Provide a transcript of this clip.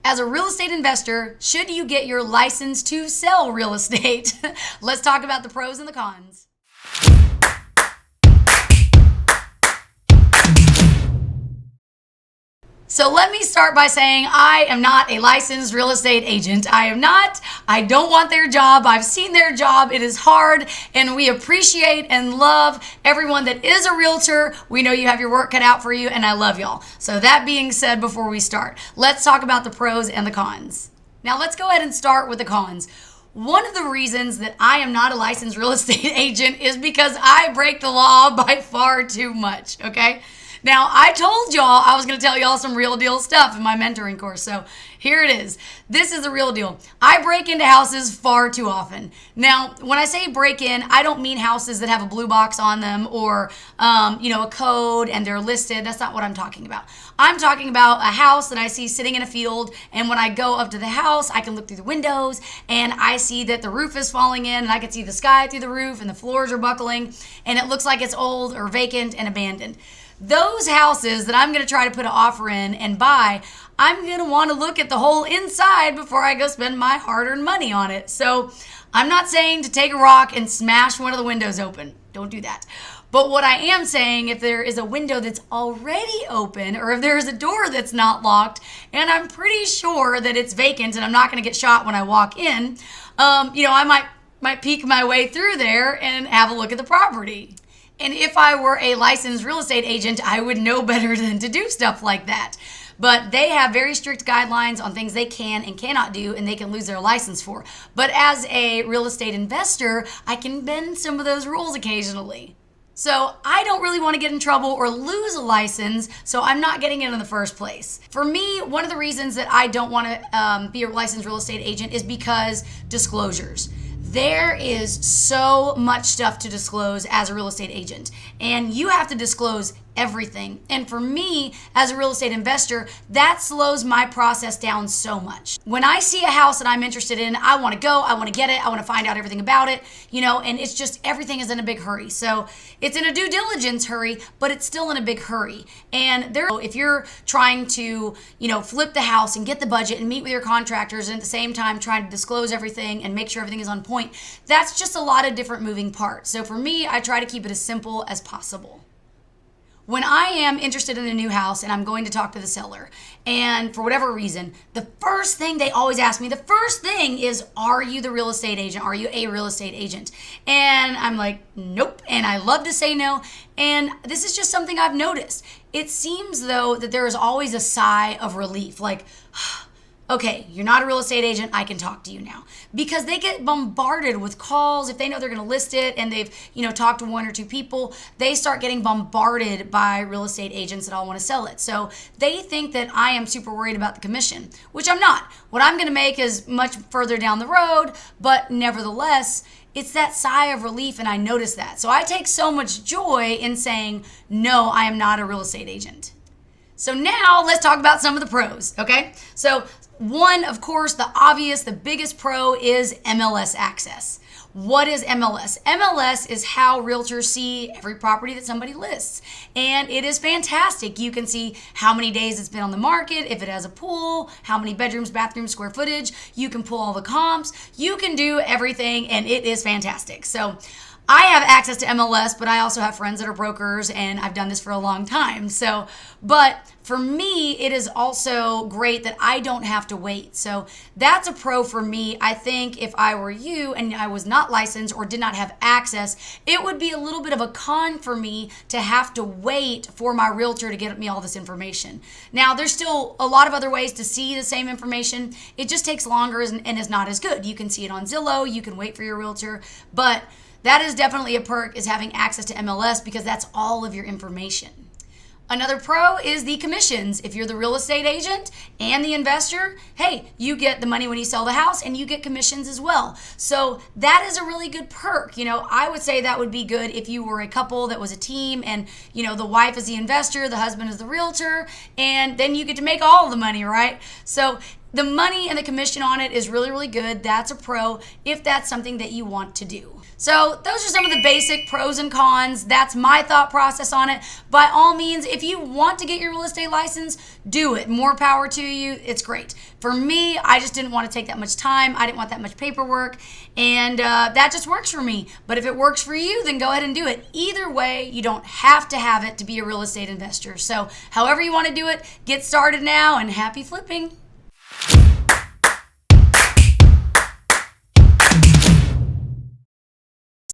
As a real estate investor, should you get your license to sell real estate? Let's talk about the pros and the cons. So let me start by saying I am not a licensed real estate agent. I am not. I don't want their job. I've seen their job. It is hard, and we appreciate and love everyone that is a realtor. We know you have your work cut out for you, and I love y'all. So that being said, before we start, let's talk about the pros and the cons. Now let's go ahead and start with the cons. One of the reasons that I am not a licensed real estate agent is because I break the law by far too much, okay? Now, I told y'all I was going to tell y'all some real deal stuff in my mentoring course, so here it is. This is the real deal. I break into houses far too often. Now, when I say break in, I don't mean houses that have a blue box on them or, a code and they're listed. That's not what I'm talking about. I'm talking about a house that I see sitting in a field, and when I go up to the house, I can look through the windows and I see that the roof is falling in, and I can see the sky through the roof and the floors are buckling, and it looks like it's old or vacant and abandoned. Those houses that I'm going to try to put an offer in and buy, I'm going to want to look at the whole inside before I go spend my hard-earned money on it. So I'm not saying to take a rock and smash one of the windows open. Don't do that. But what I am saying, if there is a window that's already open, or if there's a door that's not locked, and I'm pretty sure that it's vacant and I'm not going to get shot when I walk in, I might peek my way through there and have a look at the property. And if I were a licensed real estate agent, I would know better than to do stuff like that. But they have very strict guidelines on things they can and cannot do, and they can lose their license for. But as a real estate investor, I can bend some of those rules occasionally. So I don't really want to get in trouble or lose a license, so I'm not getting it in the first place. For me, one of the reasons that I don't want to be a licensed real estate agent is because disclosures. There is so much stuff to disclose as a real estate agent, and you have to disclose everything. And for me, as a real estate investor, that slows my process down so much. When I see a house that I'm interested in, I want to go, I want to get it, I want to find out everything about it, and it's just everything is in a big hurry. So it's in a due diligence hurry, but it's still in a big hurry. And if you're trying to, flip the house and get the budget and meet with your contractors and at the same time trying to disclose everything and make sure everything is on point, that's just a lot of different moving parts. So for me, I try to keep it as simple as possible. When I am interested in a new house and I'm going to talk to the seller, and for whatever reason, the first thing they always ask me, is, are you the real estate agent? Are you a real estate agent? And I'm like, nope. And I love to say no. And this is just something I've noticed. It seems though that there is always a sigh of relief, like, okay, you're not a real estate agent, I can talk to you now. Because they get bombarded with calls. If they know they're going to list it and they've, talked to one or two people, they start getting bombarded by real estate agents that all want to sell it. So they think that I am super worried about the commission, which I'm not. What I'm going to make is much further down the road, but nevertheless, it's that sigh of relief, and I notice that. So I take so much joy in saying, no, I am not a real estate agent. So now let's talk about some of the pros, okay? So one, of course, the biggest pro is MLS access. What is MLS? MLS is how realtors see every property that somebody lists. And it is fantastic. You can see how many days it's been on the market, if it has a pool, how many bedrooms, bathrooms, square footage. You can pull all the comps. You can do everything, and it is fantastic. So I have access to MLS, but I also have friends that are brokers, and I've done this for a long time. But for me, it is also great that I don't have to wait. So that's a pro for me. I think if I were you and I was not licensed or did not have access, it would be a little bit of a con for me to have to wait for my realtor to get me all this information. Now, there's still a lot of other ways to see the same information. It just takes longer and is not as good. You can see it on Zillow. You can wait for your realtor, but that is definitely a perk, is having access to MLS, because that's all of your information. Another pro is the commissions. If you're the real estate agent and the investor, hey, you get the money when you sell the house and you get commissions as well. So that is a really good perk. I would say that would be good if you were a couple that was a team and, the wife is the investor, the husband is the realtor, and then you get to make all the money, right? So the money and the commission on it is really, really good. That's a pro if that's something that you want to do. So those are some of the basic pros and cons. That's my thought process on it. By all means, if you want to get your real estate license, do it. More power to you. It's great. For me, I just didn't want to take that much time. I didn't want that much paperwork. And that just works for me. But if it works for you, then go ahead and do it. Either way, you don't have to have it to be a real estate investor. So however you want to do it, get started now and happy flipping.